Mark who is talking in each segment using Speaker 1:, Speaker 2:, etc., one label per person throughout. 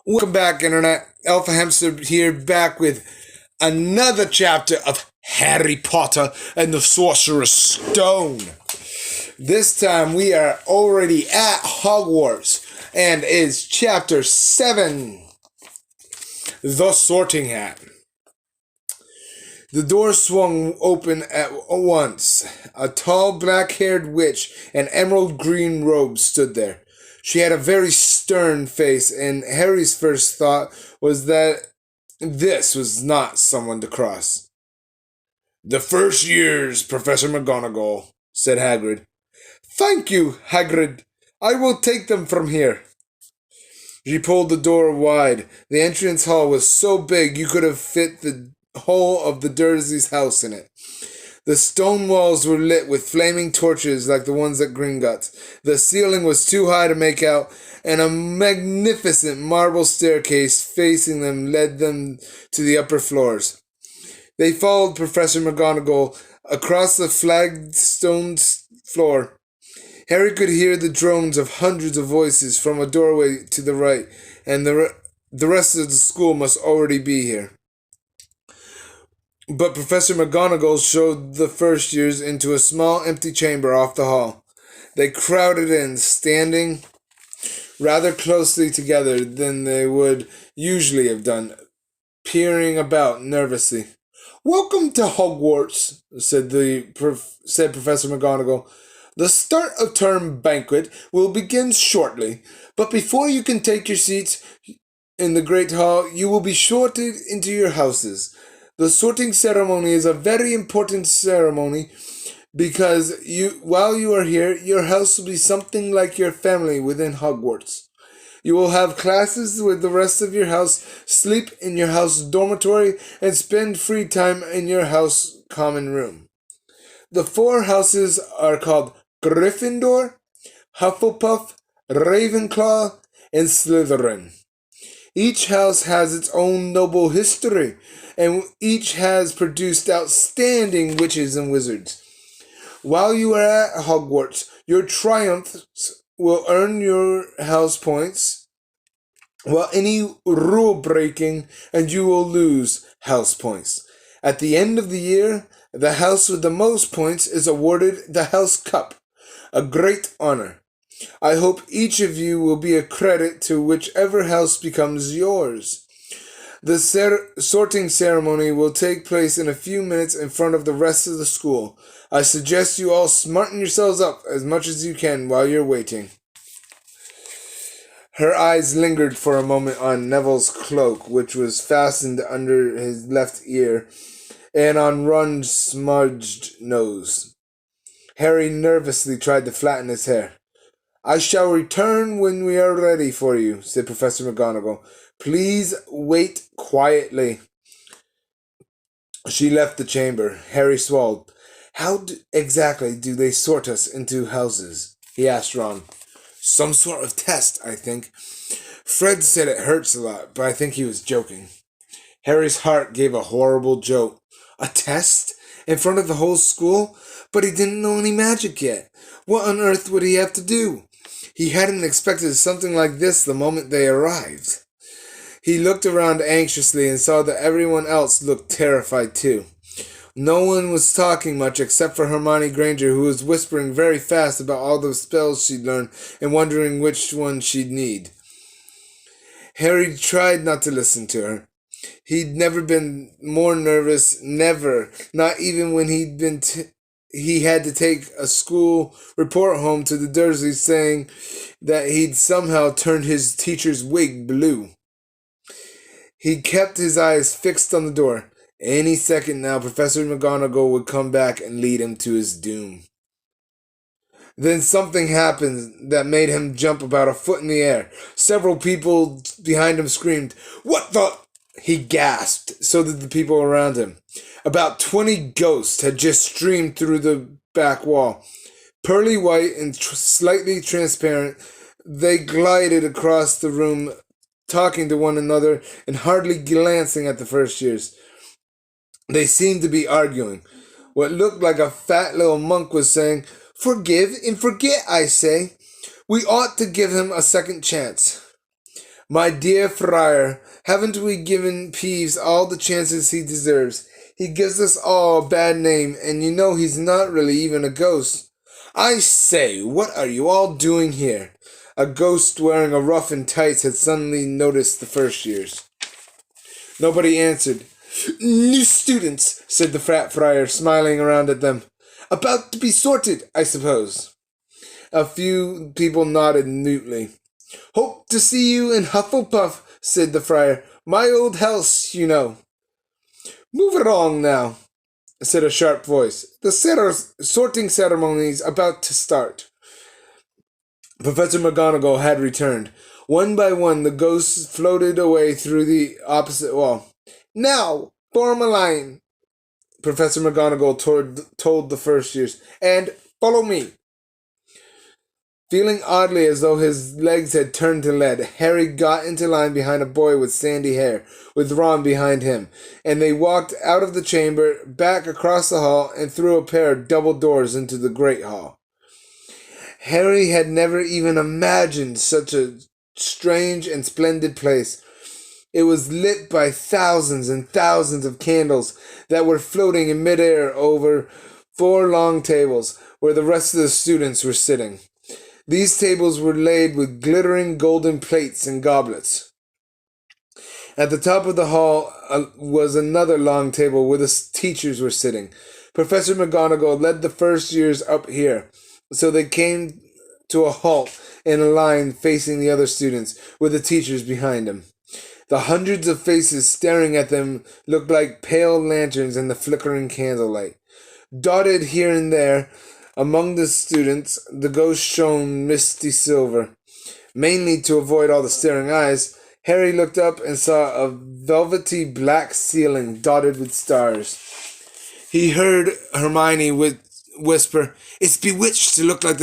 Speaker 1: Welcome back, Internet. Alpha Hamster here, back with another chapter of Harry Potter and the Sorcerer's Stone. This time we are already at Hogwarts, and is chapter 7, The Sorting Hat. The door swung open at once. A tall, black-haired witch in emerald green robes stood there. She had a very stern face, and Harry's first thought was that this was not someone to cross. "The first years, Professor McGonagall," said Hagrid. "Thank you, Hagrid. I will take them from here." She pulled the door wide. The entrance hall was so big you could have fit the whole of the Dursleys' house in it. The stone walls were lit with flaming torches like the ones at Gringotts. The ceiling was too high to make out, and a magnificent marble staircase facing them led them to the upper floors. They followed Professor McGonagall across the flagstone floor. Harry could hear the drones of hundreds of voices from a doorway to the right, and the rest of the school must already be here. But Professor McGonagall showed the first years into a small empty chamber off the hall. They crowded in, standing rather closely together than they would usually have done, peering about nervously. "Welcome to Hogwarts," said Professor McGonagall. "The start of term banquet will begin shortly, but before you can take your seats in the great hall, you will be sorted into your houses. The sorting ceremony is a very important ceremony because while you are here, your house will be something like your family within Hogwarts. You will have classes with the rest of your house, sleep in your house dormitory, and spend free time in your house common room. The 4 houses are called Gryffindor, Hufflepuff, Ravenclaw, and Slytherin. Each house has its own noble history, and each has produced outstanding witches and wizards. While you are at Hogwarts, your triumphs will earn your house points, while any rule breaking, and you will lose house points. At the end of the year, the house with the most points is awarded the House Cup, a great honor. I hope each of you will be a credit to whichever house becomes yours. The sorting ceremony will take place in a few minutes in front of the rest of the school. I suggest you all smarten yourselves up as much as you can while you're waiting." Her eyes lingered for a moment on Neville's cloak, which was fastened under his left ear, and on Ron's smudged nose. Harry nervously tried to flatten his hair. "I shall return when we are ready for you," said Professor McGonagall. "Please wait quietly." She left the chamber. Harry swallowed. "How exactly do they sort us into houses?" he asked Ron. "Some sort of test, I think. Fred said it hurts a lot, but I think he was joking." Harry's heart gave a horrible jolt. A test? In front of the whole school? But he didn't know any magic yet. What on earth would he have to do? He hadn't expected something like this the moment they arrived. He looked around anxiously and saw that everyone else looked terrified too. No one was talking much except for Hermione Granger, who was whispering very fast about all the spells she'd learned and wondering which one she'd need. Harry tried not to listen to her. He'd never been more nervous, never, not even when he had to take a school report home to the Dursleys saying that he'd somehow turned his teacher's wig blue. He kept his eyes fixed on the door. Any second now, Professor McGonagall would come back and lead him to his doom. Then something happened that made him jump about a foot in the air. Several people behind him screamed, "What the—" He gasped, so did the people around him. About 20 ghosts had just streamed through the back wall. Pearly white and slightly transparent, they glided across the room, talking to one another and hardly glancing at the first years. They seemed to be arguing. What looked like a fat little monk was saying, "Forgive and forget, I say. We ought to give him a second chance." My dear friar, haven't we given Peeves all the chances he deserves? He gives us all a bad name, and you know he's not really even a ghost. I say, what are you all doing here? A ghost wearing a ruff and tights had suddenly noticed the first years. Nobody answered. New students, said the frat friar, smiling around at them. About to be sorted, I suppose. A few people nodded mutely. Hope to see you in Hufflepuff, said the friar. My old house, you know. Move along now, said a sharp voice. The sorting ceremony's about to start. Professor McGonagall had returned. One by one, the ghosts floated away through the opposite wall. Now, form a line, Professor McGonagall told the first years, and follow me. Feeling oddly as though his legs had turned to lead, Harry got into line behind a boy with sandy hair, with Ron behind him, and they walked out of the chamber, back across the hall, and through a pair of double doors into the Great Hall. Harry had never even imagined such a strange and splendid place. It was lit by thousands and thousands of candles that were floating in midair over 4 long tables where the rest of the students were sitting. These tables were laid with glittering golden plates and goblets. At the top of the hall was another long table where the teachers were sitting. Professor McGonagall led the first years up here, so they came to a halt in a line facing the other students, with the teachers behind them. The hundreds of faces staring at them looked like pale lanterns in the flickering candlelight. Dotted here and there among the students, the ghosts shone misty silver. Mainly to avoid all the staring eyes, Harry looked up and saw a velvety black ceiling dotted with stars. He heard Hermione whisper, "It's bewitched to look like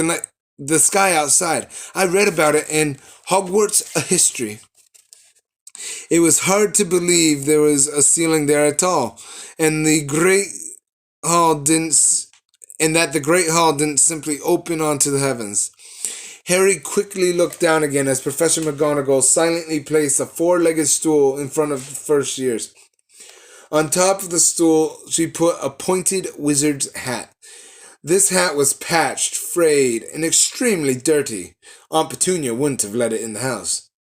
Speaker 1: the sky outside. I read about it in Hogwarts: A History." It was hard to believe there was a ceiling there at all, and the great hall didn't and that the great hall didn't simply open onto the heavens. Harry quickly looked down again as Professor McGonagall silently placed a 4-legged stool in front of the first years. On top of the stool, she put a pointed wizard's hat. This hat was patched, frayed, and extremely dirty. Aunt Petunia wouldn't have let it in the house.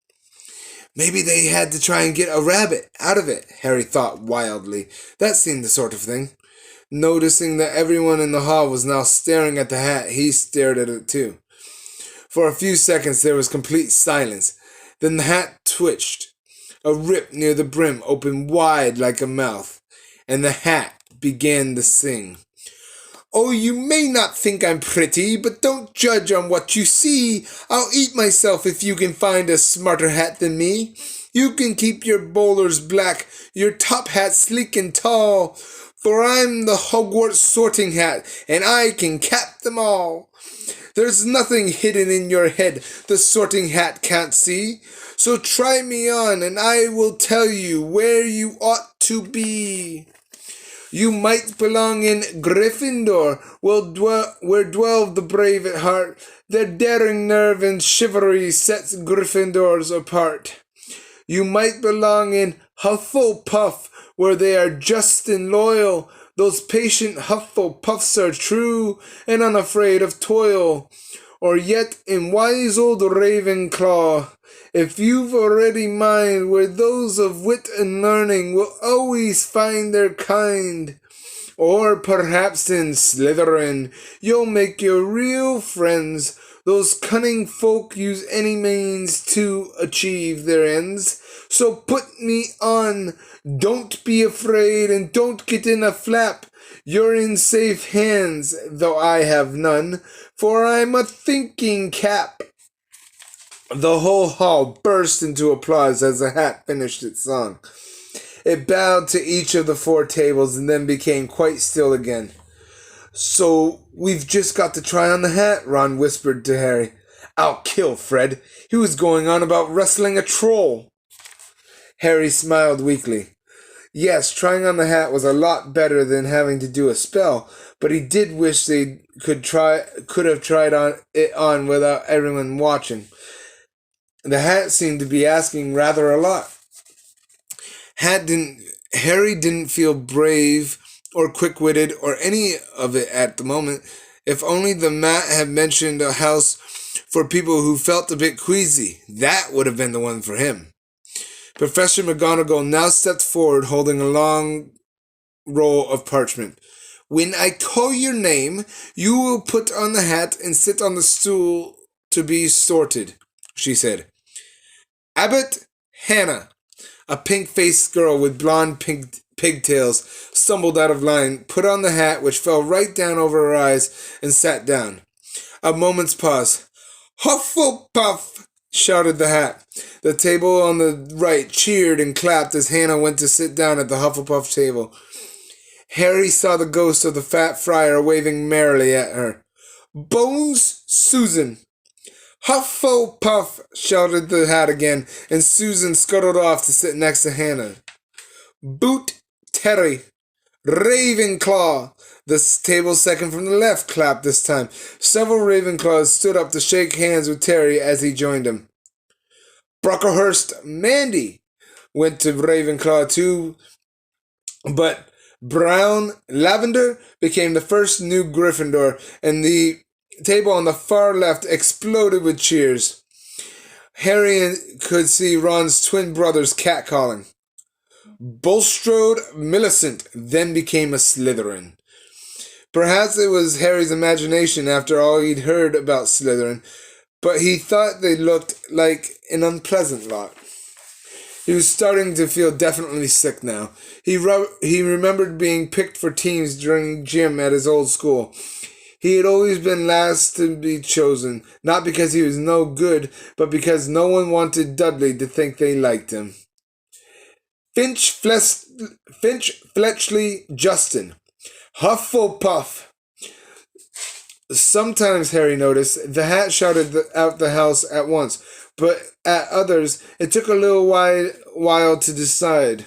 Speaker 1: Maybe they had to try and get a rabbit out of it, Harry thought wildly. That seemed the sort of thing. Noticing that everyone in the hall was now staring at the hat, he stared at it too. For a few seconds there was complete silence. Then the hat twitched. A rip near the brim opened wide like a mouth, and the hat began to sing. Oh, you may not think I'm pretty, but don't judge on what you see. I'll eat myself if you can find a smarter hat than me. You can keep your bowlers black, your top hat sleek and tall, for I'm the Hogwarts sorting hat, and I can cap them all. There's nothing hidden in your head the sorting hat can't see. So try me on, and I will tell you where you ought to be. You might belong in Gryffindor, where dwell the brave at heart. Their daring nerve and chivalry sets Gryffindors apart. You might belong in Hufflepuff, where they are just and loyal. Those patient Hufflepuffs are true and unafraid of toil. Or yet in wise old Ravenclaw, if you've already mind, where those of wit and learning will always find their kind. Or perhaps in Slytherin, you'll make your real friends. Those cunning folk use any means to achieve their ends. So put me on. Don't be afraid and don't get in a flap. You're in safe hands, though I have none, for I'm a thinking cap. The whole hall burst into applause as the hat finished its song. It bowed to each of the 4 tables and then became quite still again. So we've just got to try on the hat, Ron whispered to Harry. I'll kill Fred. He was going on about wrestling a troll. Harry smiled weakly. Yes, trying on the hat was a lot better than having to do a spell, but he did wish they could have tried it on without everyone watching. The hat seemed to be asking rather a lot. Harry didn't feel brave or quick-witted or any of it at the moment. If only the mat had mentioned a house for people who felt a bit queasy. That would have been the one for him. Professor McGonagall now stepped forward holding a long roll of parchment. When I call your name, you will put on the hat and sit on the stool to be sorted, she said. Abbott Hannah, a pink-faced girl with blonde pigtails, stumbled out of line, put on the hat, which fell right down over her eyes, and sat down. A moment's pause. Hufflepuff! Shouted the hat. The table on the right cheered and clapped as Hannah went to sit down at the Hufflepuff table. Harry saw the ghost of the fat friar waving merrily at her. Bones Susan! Hufflepuff! Shouted the hat again, and Susan scuttled off to sit next to Hannah. Boot Terry! Ravenclaw! The table second from the left clapped this time. Several Ravenclaws stood up to shake hands with Terry as he joined him. Brocklehurst Mandy went to Ravenclaw too, but Brown Lavender became the first new Gryffindor, and the table on the far left exploded with cheers. Harry could see Ron's twin brothers catcalling. Bulstrode Millicent then became a Slytherin. Perhaps it was Harry's imagination after all he'd heard about Slytherin, but he thought they looked like an unpleasant lot. He was starting to feel definitely sick now. He remembered being picked for teams during gym at his old school. He had always been last to be chosen, not because he was no good, but because no one wanted Dudley to think they liked him. Finch Fletchley Justin. Hufflepuff. Sometimes, Harry noticed, the hat shouted out the house at once, but at others, it took a little while to decide.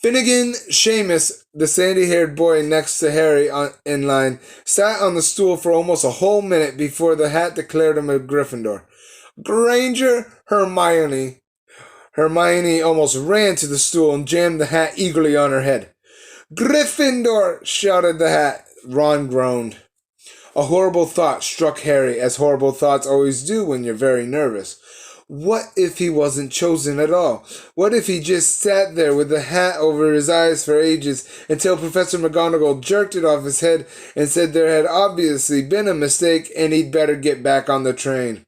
Speaker 1: Finnegan Seamus, the sandy-haired boy next to Harry in line, sat on the stool for almost a whole minute before the hat declared him a Gryffindor. Granger Hermione. Hermione almost ran to the stool and jammed the hat eagerly on her head. Gryffindor! Shouted the hat. Ron groaned. A horrible thought struck Harry, as horrible thoughts always do when you're very nervous. What if he wasn't chosen at all? What if he just sat there with the hat over his eyes for ages until Professor McGonagall jerked it off his head and said there had obviously been a mistake and he'd better get back on the train?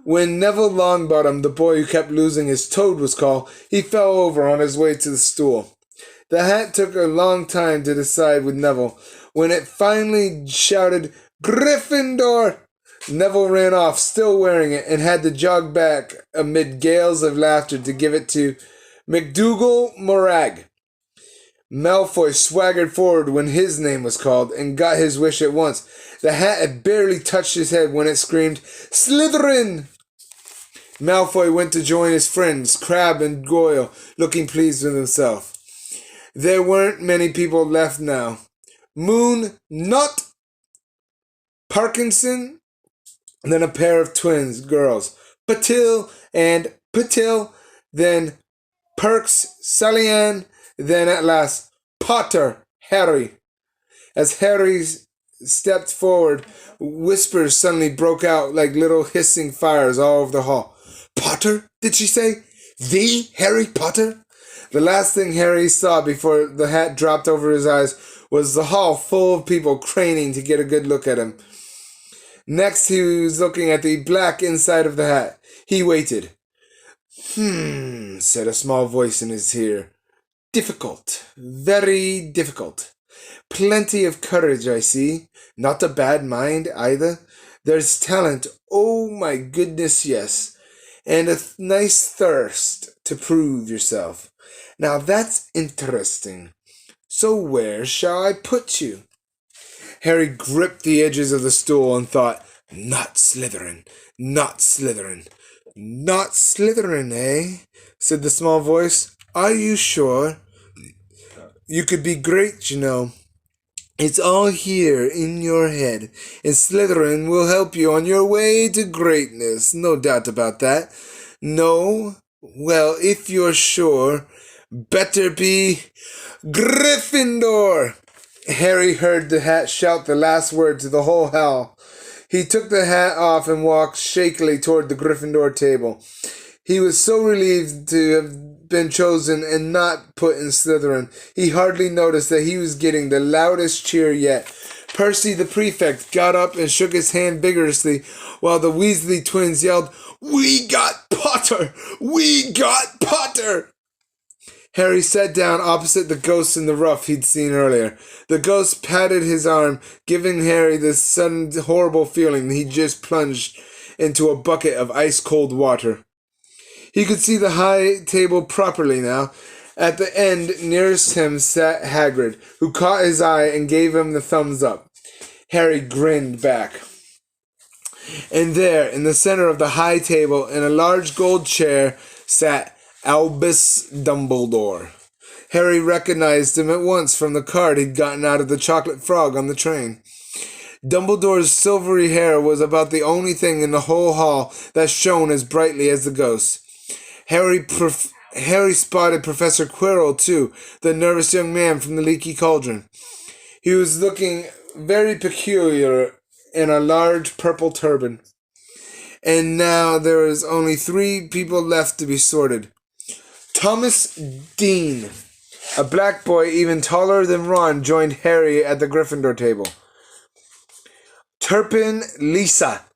Speaker 1: When Neville Longbottom, the boy who kept losing his toad, was called, he fell over on his way to the stool. The hat took a long time to decide with Neville. When it finally shouted, Gryffindor! Neville ran off, still wearing it, and had to jog back amid gales of laughter to give it to McDougal Morag. Malfoy swaggered forward when his name was called and got his wish at once. The hat had barely touched his head when it screamed, Slytherin! Malfoy went to join his friends, Crabbe and Goyle, looking pleased with himself. There weren't many people left now. Moon, not Parkinson, then a pair of twins, girls, Patil and Patil, then Perks, Sallyanne, then at last Potter, Harry. As Harry stepped forward, whispers suddenly broke out like little hissing fires all over the hall. Potter, did she say? The Harry Potter? The last thing Harry saw before the hat dropped over his eyes was the hall full of people craning to get a good look at him. Next, he was looking at the black inside of the hat. He waited. Said a small voice in his ear. Difficult. Very difficult. Plenty of courage, I see. Not a bad mind, either. There's talent. Oh, my goodness, yes. And a nice thirst to prove yourself. Now that's interesting. So where shall I put you? Harry gripped the edges of the stool and thought, not Slytherin, not Slytherin. Not Slytherin, eh? Said the small voice. Are you sure? You could be great, you know. It's all here in your head, and Slytherin will help you on your way to greatness, no doubt about that. No? Well, if you're sure, better be Gryffindor! Harry heard the hat shout the last word to the whole hall. He took the hat off and walked shakily toward the Gryffindor table. He was so relieved to have been chosen and not put in Slytherin, he hardly noticed that he was getting the loudest cheer yet. Percy the prefect got up and shook his hand vigorously, while the Weasley twins yelled, "We got Potter! We got Potter!" Harry sat down opposite the ghost in the ruff he'd seen earlier. The ghost patted his arm, giving Harry this sudden horrible feeling that he'd just plunged into a bucket of ice-cold water. He could see the high table properly now. At the end nearest him sat Hagrid, who caught his eye and gave him the thumbs up. Harry grinned back. And there, in the center of the high table, in a large gold chair, sat Albus Dumbledore. Harry recognized him at once from the card he'd gotten out of the chocolate frog on the train. Dumbledore's silvery hair was about the only thing in the whole hall that shone as brightly as the ghost. Harry spotted Professor Quirrell, too, the nervous young man from the Leaky Cauldron. He was looking very peculiar in a large purple turban. And now there was only 3 people left to be sorted. Thomas Dean, a black boy even taller than Ron, joined Harry at the Gryffindor table. Turpin Lisa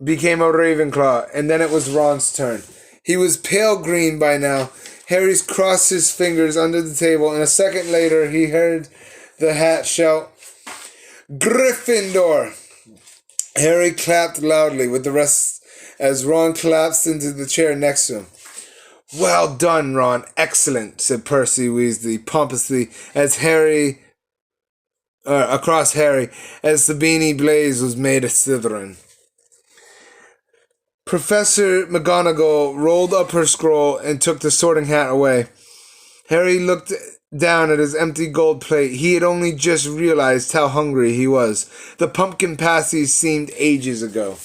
Speaker 1: became a Ravenclaw, and then it was Ron's turn. He was pale green by now. Harry's crossed his fingers under the table, and a second later he heard the hat shout, "Gryffindor!" Harry clapped loudly with the rest as Ron collapsed into the chair next to him. "Well done, Ron. Excellent," said Percy Weasley pompously as across Harry as the beanie blaze was made a Slytherin. Professor McGonagall rolled up her scroll and took the sorting hat away. Harry looked down at his empty gold plate. He had only just realized how hungry he was. The pumpkin pasties seemed ages ago.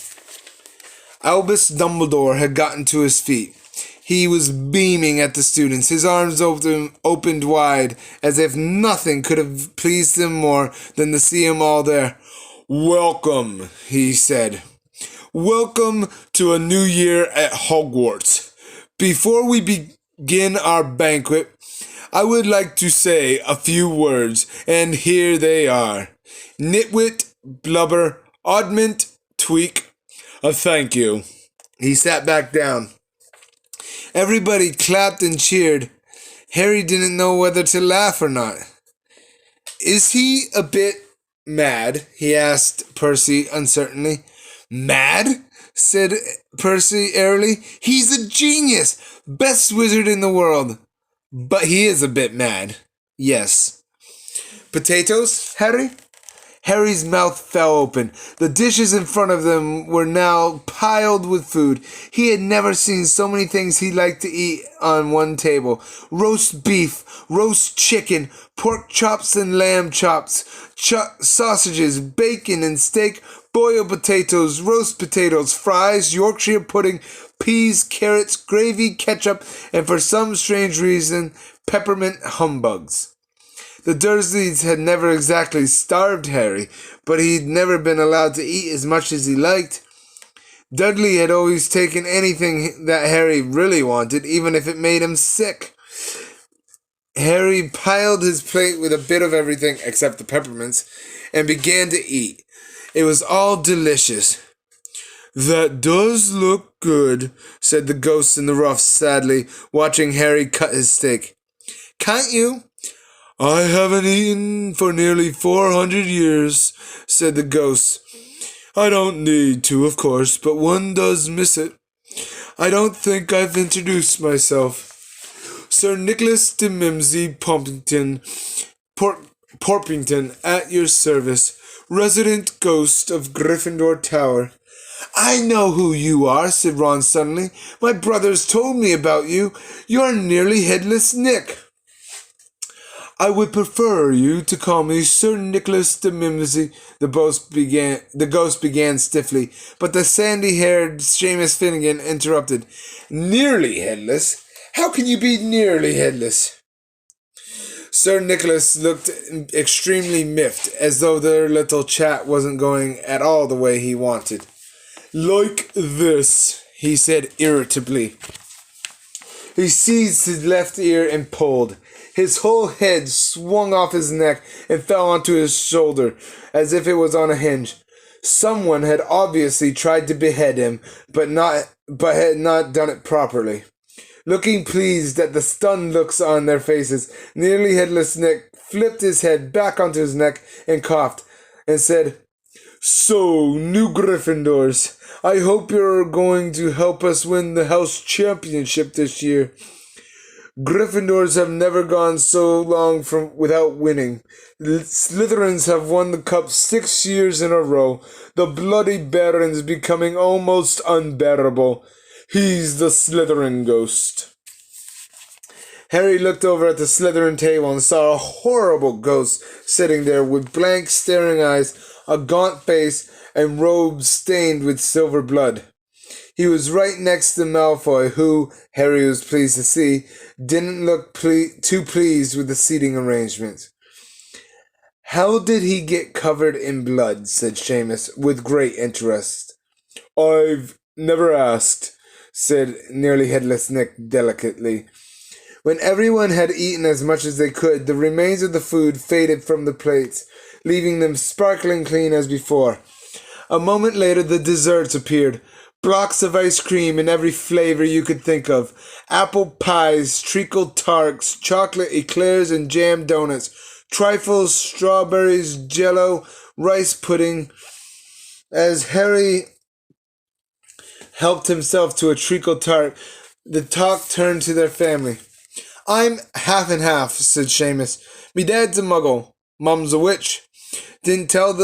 Speaker 1: Albus Dumbledore had gotten to his feet. He was beaming at the students, his arms opened wide, as if nothing could have pleased him more than to see them all there. "Welcome," he said. "Welcome to a new year at Hogwarts. Before we begin our banquet, I would like to say a few words, and here they are. Nitwit, blubber, oddment, tweak, a thank you." He sat back down. Everybody clapped and cheered. Harry didn't know whether to laugh or not. "Is he a bit mad?" he asked Percy uncertainly. "Mad?" said Percy airily. "He's a genius! Best wizard in the world. But he is a bit mad. Yes." "Potatoes, Harry?" Harry's mouth fell open. The dishes in front of them were now piled with food. He had never seen so many things he liked to eat on one table. Roast beef, roast chicken, pork chops and lamb chops, sausages, bacon and steak, boiled potatoes, roast potatoes, fries, Yorkshire pudding, peas, carrots, gravy, ketchup, and for some strange reason, peppermint humbugs. The Dursleys had never exactly starved Harry, but he'd never been allowed to eat as much as he liked. Dudley had always taken anything that Harry really wanted, even if it made him sick. Harry piled his plate with a bit of everything except the peppermints and began to eat. It was all delicious. "That does look good," said the ghost in the ruff sadly, watching Harry cut his steak. "Can't you?" "I haven't eaten for nearly 400 years, said the ghost. "I don't need to, of course, but one does miss it. I don't think I've introduced myself. Sir Nicholas de Mimsy Porpington, at your service, resident ghost of Gryffindor Tower." "I know who you are," said Ron suddenly. "My brothers told me about you. You're nearly Headless Nick." I would prefer you to call me Sir Nicholas de Mimsy, the ghost began stiffly, but the sandy-haired Seamus Finnegan interrupted. Nearly headless? How can you be nearly headless? Sir Nicholas looked extremely miffed, as though their little chat wasn't going at all the way he wanted. Like this, he said irritably. He seized his left ear and pulled. His whole head swung off his neck and fell onto his shoulder, as if it was on a hinge. Someone had obviously tried to behead him, but had not done it properly. Looking pleased at the stunned looks on their faces, Nearly Headless Nick flipped his head back onto his neck and coughed, and said, So, new Gryffindors, I hope you're going to help us win the house championship this year. Gryffindors have never gone so long without winning. Slytherins have won the cup 6 years in a row. The Bloody Baron's becoming almost unbearable. He's the Slytherin ghost. Harry looked over at the Slytherin table and saw a horrible ghost sitting there with blank, staring eyes, a gaunt face, and robes stained with silver blood. He was right next to Malfoy, who, Harry was pleased to see, didn't look too pleased with the seating arrangement. How did he get covered in blood? Said Seamus, with great interest. I've never asked, said Nearly Headless Nick delicately. When everyone had eaten as much as they could, the remains of the food faded from the plates, leaving them sparkling clean as before. A moment later the desserts appeared. Blocks of ice cream in every flavor you could think of. Apple pies, treacle tarts, chocolate eclairs and jam donuts, trifles, strawberries, jello, rice pudding. As Harry helped himself to a treacle tart, the talk turned to their family. I'm half and half, said Seamus. Me dad's a muggle. Mum's a witch. Didn't tell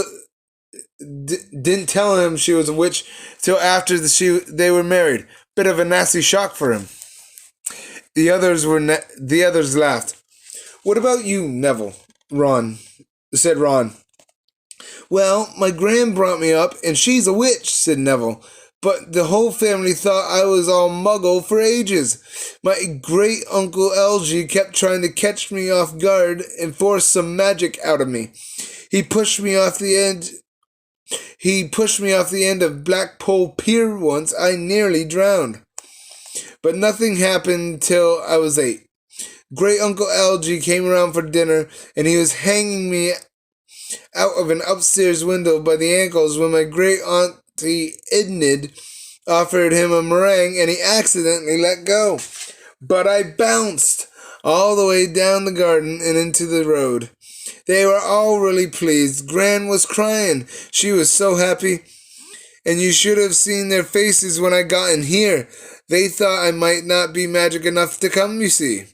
Speaker 1: him she was a witch till after they were married. Bit of a nasty shock for him. The others laughed. What about you, Neville? Said Ron. Well, my gran brought me up, and she's a witch, said Neville. But the whole family thought I was all muggle for ages. My great-uncle Algy kept trying to catch me off guard and force some magic out of me. He pushed me off the end of Blackpool Pier once. I nearly drowned. But nothing happened till I was 8. Great-uncle Algy came around for dinner, and he was hanging me out of an upstairs window by the ankles when my great-auntie Enid offered him a meringue, and he accidentally let go. But I bounced all the way down the garden and into the road. They were all really pleased. Gran was crying. She was so happy. And you should have seen their faces when I got in here. They thought I might not be magic enough to come, you see.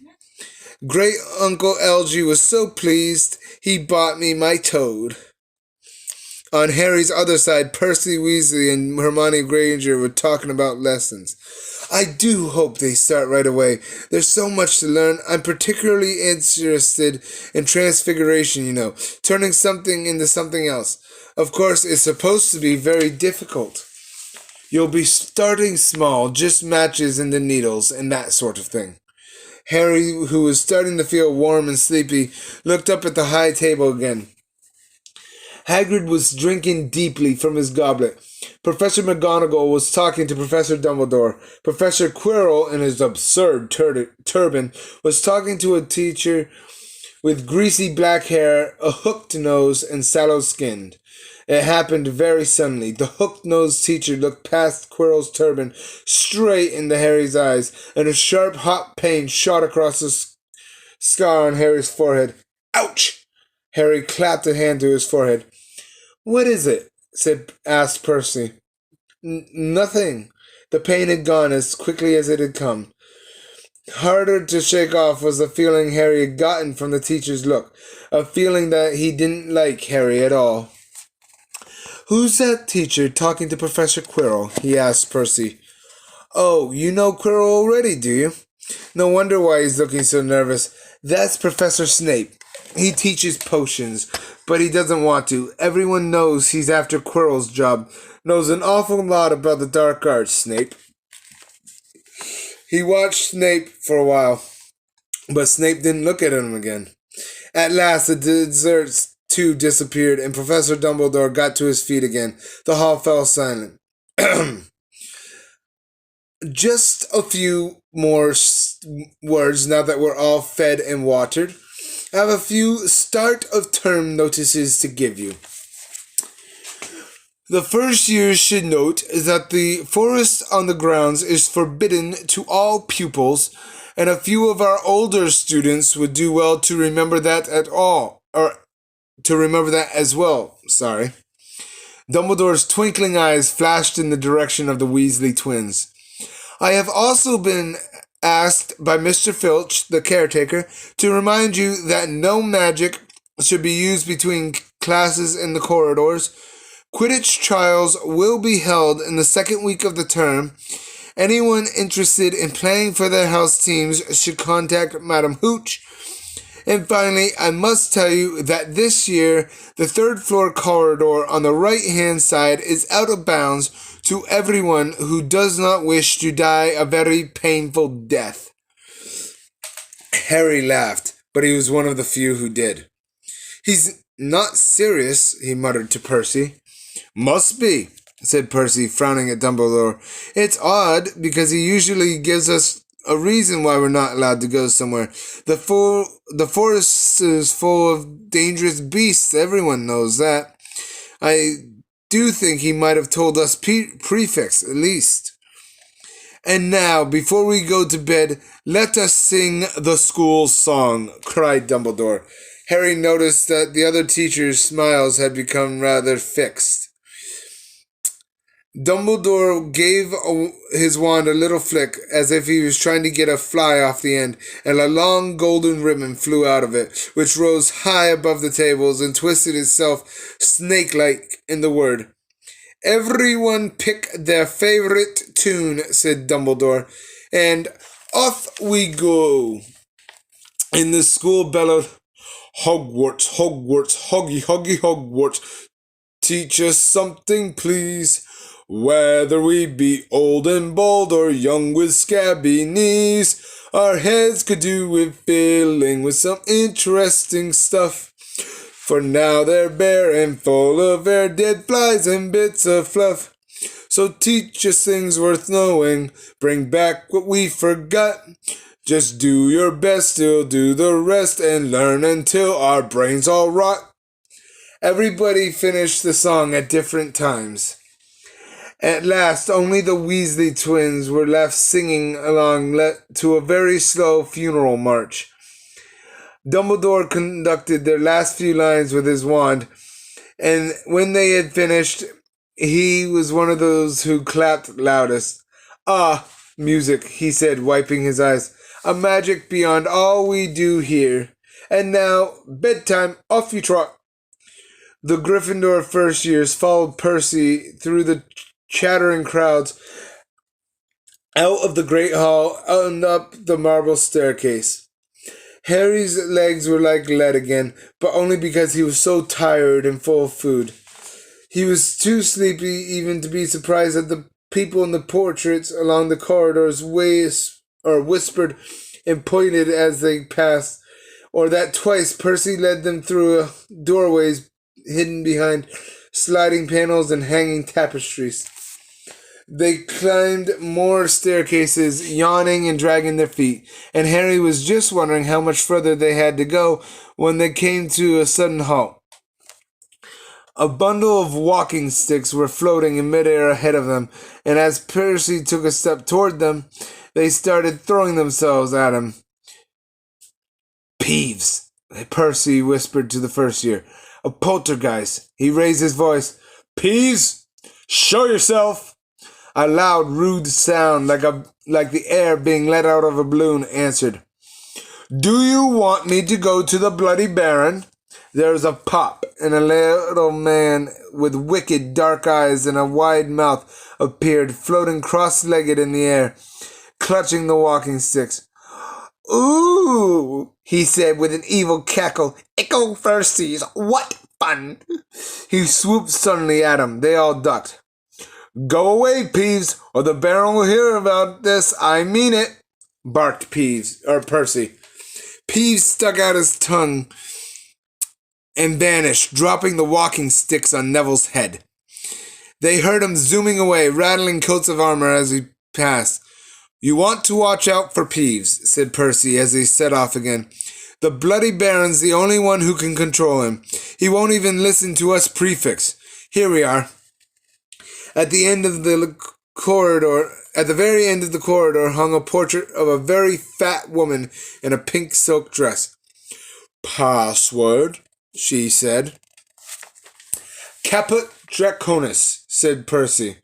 Speaker 1: Great-uncle Algy was so pleased, he bought me my toad. On Harry's other side, Percy Weasley and Hermione Granger were talking about lessons. I do hope they start right away. There's so much to learn. I'm particularly interested in transfiguration, turning something into something else. Of course, it's supposed to be very difficult. You'll be starting small, just matches and the needles and that sort of thing. Harry, who was starting to feel warm and sleepy, looked up at the high table again. Hagrid was drinking deeply from his goblet. Professor McGonagall was talking to Professor Dumbledore. Professor Quirrell, in his absurd turban, was talking to a teacher with greasy black hair, a hooked nose, and sallow skin. It happened very suddenly. The hooked-nosed teacher looked past Quirrell's turban straight into Harry's eyes, and a sharp, hot pain shot across the scar on Harry's forehead. Ouch! Harry clapped a hand to his forehead. What is it? asked Percy. Nothing. The pain had gone as quickly as it had come. Harder to shake off was the feeling Harry had gotten from the teacher's look, a feeling that he didn't like Harry at all. Who's that teacher talking to Professor Quirrell? He asked Percy. Oh, you know Quirrell already, do you? No wonder why he's looking so nervous. That's Professor Snape. He teaches potions, but he doesn't want to. Everyone knows he's after Quirrell's job. Knows an awful lot about the dark arts, Snape. He watched Snape for a while, but Snape didn't look at him again. At last, the desserts too disappeared, and Professor Dumbledore got to his feet again. The hall fell silent. Just a few more words now that we're all fed and watered. I have a few start of term notices to give you. The first year should note that the forest on the grounds is forbidden to all pupils, and a few of our older students would do well to remember that as well. Dumbledore's twinkling eyes flashed in the direction of the Weasley twins. I have also been asked by Mr. Filch, the caretaker, to remind you that no magic should be used between classes in the corridors. Quidditch trials will be held in the second week of the term. Anyone interested in playing for their house teams should contact Madam Hooch. And finally, I must tell you that this year, the third floor corridor on the right-hand side is out of bounds to everyone who does not wish to die a very painful death. Harry laughed, but he was one of the few who did. He's not serious, he muttered to Percy. Must be, said Percy, frowning at Dumbledore. It's odd, because he usually gives us a reason why we're not allowed to go somewhere. The forest is full of dangerous beasts. Everyone knows that. I do think he might have told us prefects, at least. And now, before we go to bed, let us sing the school song, cried Dumbledore. Harry noticed that the other teachers' smiles had become rather fixed. Dumbledore gave his wand a little flick, as if he was trying to get a fly off the end, and a long golden ribbon flew out of it, which rose high above the tables and twisted itself snake-like in the word. Everyone pick their favorite tune, said Dumbledore, and off we go. And the school bellowed, Hogwarts, Hogwarts, Hoggy, Hoggy, Hogwarts. Teach us something, please. Whether we be old and bald or young with scabby knees, our heads could do with filling with some interesting stuff. For now they're bare and full of air, dead flies and bits of fluff. So teach us things worth knowing, bring back what we forgot. Just do your best, still do the rest, and learn until our brains all rot. Everybody finished the song at different times. At last, only the Weasley twins were left singing along to a very slow funeral march. Dumbledore conducted their last few lines with his wand, and when they had finished, he was one of those who clapped loudest. Ah, music, he said, wiping his eyes. A magic beyond all we do here. And now, bedtime, off you trot. The Gryffindor first years followed Percy through the chattering crowds, out of the great hall and up the marble staircase. Harry's legs were like lead again, but only because he was so tired and full of food. He was too sleepy even to be surprised that the people in the portraits along the corridors whispered and pointed as they passed, or that twice Percy led them through doorways hidden behind sliding panels and hanging tapestries. They climbed more staircases, yawning and dragging their feet, and Harry was just wondering how much further they had to go when they came to a sudden halt. A bundle of walking sticks were floating in midair ahead of them, and as Percy took a step toward them, they started throwing themselves at him. Peeves, Percy whispered to the first year. A poltergeist. He raised his voice. Peeves, show yourself. A loud, rude sound, like the air being let out of a balloon, answered. Do you want me to go to the Bloody Baron? There was a pop, and a little man with wicked dark eyes and a wide mouth appeared, floating cross-legged in the air, clutching the walking sticks. Ooh, he said with an evil cackle. Echo Percy's, what fun! He swooped suddenly at him. They all ducked. Go away, Peeves, or the Baron will hear about this. I mean it, barked Percy. Peeves stuck out his tongue and vanished, dropping the walking sticks on Neville's head. They heard him zooming away, rattling coats of armor as he passed. You want to watch out for Peeves, said Percy as he set off again. The bloody Baron's the only one who can control him. He won't even listen to us prefects. Here we are. At the very end of the corridor hung a portrait of a very fat woman in a pink silk dress. Password, she said. Caput Draconis, said Percy,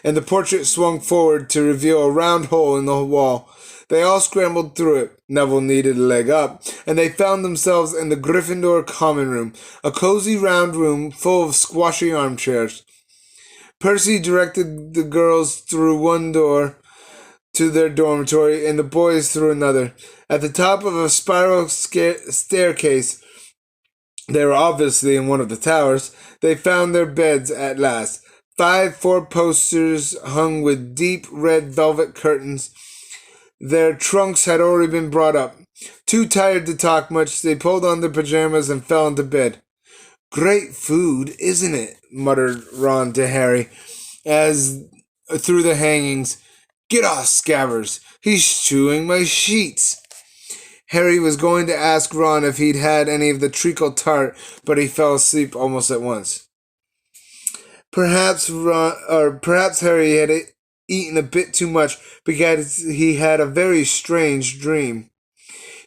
Speaker 1: and the portrait swung forward to reveal a round hole in the wall. They all scrambled through it. Neville needed a leg up, and they found themselves in the Gryffindor common room, a cozy round room full of squashy armchairs. Percy directed the girls through one door to their dormitory and the boys through another. At the top of a spiral staircase, they were obviously in one of the towers, they found their beds at last. 5 four-posters hung with deep red velvet curtains. Their trunks had already been brought up. Too tired to talk much, they pulled on their pajamas and fell into bed. Great food, isn't it? Muttered Ron to Harry, as through the hangings. Get off, Scabbers. He's chewing my sheets. Harry was going to ask Ron if he'd had any of the treacle tart, but he fell asleep almost at once. Perhaps Harry had eaten a bit too much because he had a very strange dream.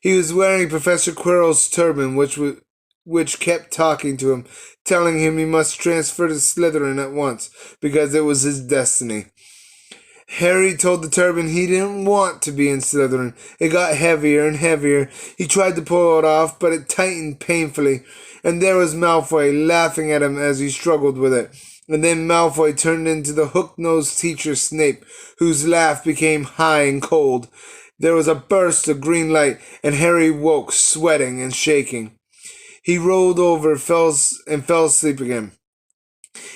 Speaker 1: He was wearing Professor Quirrell's turban, which kept talking to him, telling him he must transfer to Slytherin at once, because it was his destiny. Harry told the turban he didn't want to be in Slytherin. It got heavier and heavier. He tried to pull it off, but it tightened painfully, and there was Malfoy laughing at him as he struggled with it. And then Malfoy turned into the hook-nosed teacher Snape, whose laugh became high and cold. There was a burst of green light, and Harry woke, sweating and shaking. He rolled over and fell asleep again.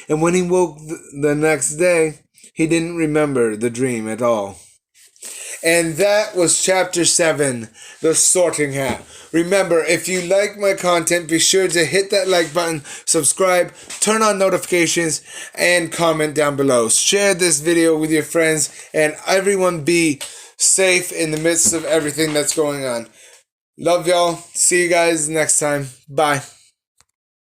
Speaker 1: And when he woke the next day, he didn't remember the dream at all. And that was Chapter 7, The Sorting Hat. Remember, if you like my content, be sure to hit that like button, subscribe, turn on notifications, and comment down below. Share this video with your friends, and everyone be safe in the midst of everything that's going on. Love y'all. See you guys next time. Bye.